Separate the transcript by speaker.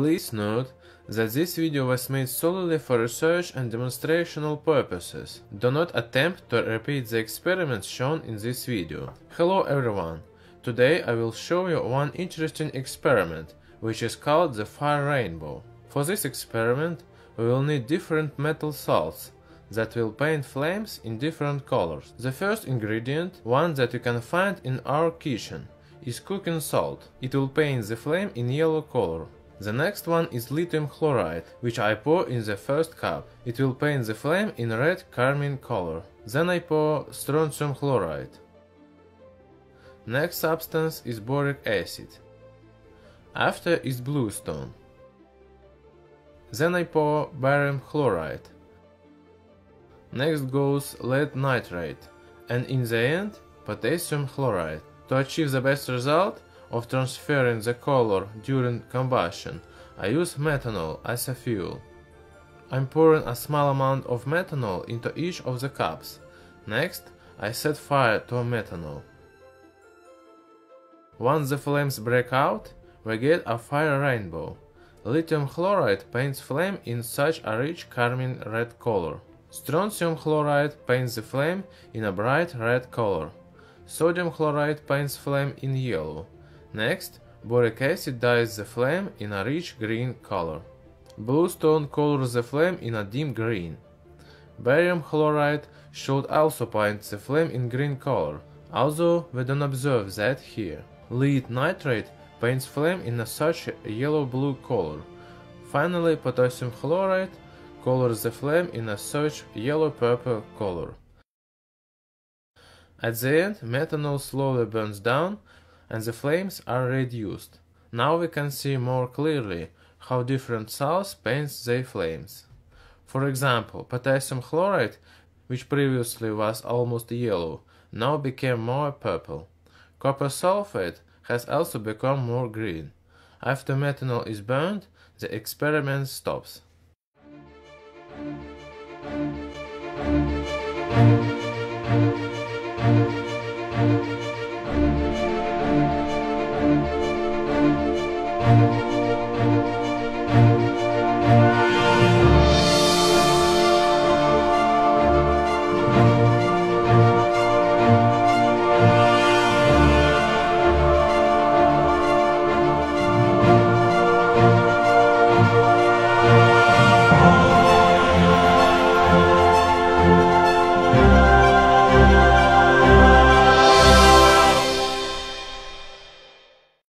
Speaker 1: Please note that this video was made solely for research and demonstrational purposes. Do not attempt to repeat the experiments shown in this video. Hello everyone! Today I will show you one interesting experiment, which is called the fire rainbow. For this experiment, we will need different metal salts that will paint flames in different colors. The first ingredient, one that you can find in our kitchen, is cooking salt. It will paint the flame in yellow color. The next one is lithium chloride, which I pour in the first cup. It will paint the flame in red carmine color. Then I pour strontium chloride. Next substance is boric acid. After is bluestone. Then I pour barium chloride. Next goes lead nitrate, and in the end, potassium chloride. To achieve the best result of transferring the color during combustion, I use methanol as a fuel. I'm pouring a small amount of methanol into each of the cups. Next, I set fire to methanol. Once the flames break out, we get a fire rainbow. Lithium chloride paints flame in such a rich carmine red color. Strontium chloride paints the flame in a bright red color. Sodium chloride paints flame in yellow. Next, boric acid dyes the flame in a rich green color. Bluestone colors the flame in a dim green. Barium chloride should also paint the flame in green color, although we don't observe that here. Lead nitrate paints flame in such a yellow-blue color. Finally, potassium chloride colors the flame in a such yellow-purple color. At the end, methanol slowly burns down and the flames are reduced. Now we can see more clearly how different salts paint their flames. For example, potassium chloride, which previously was almost yellow, now became more purple. Copper sulfate has also become more green. After methanol is burned, the experiment stops.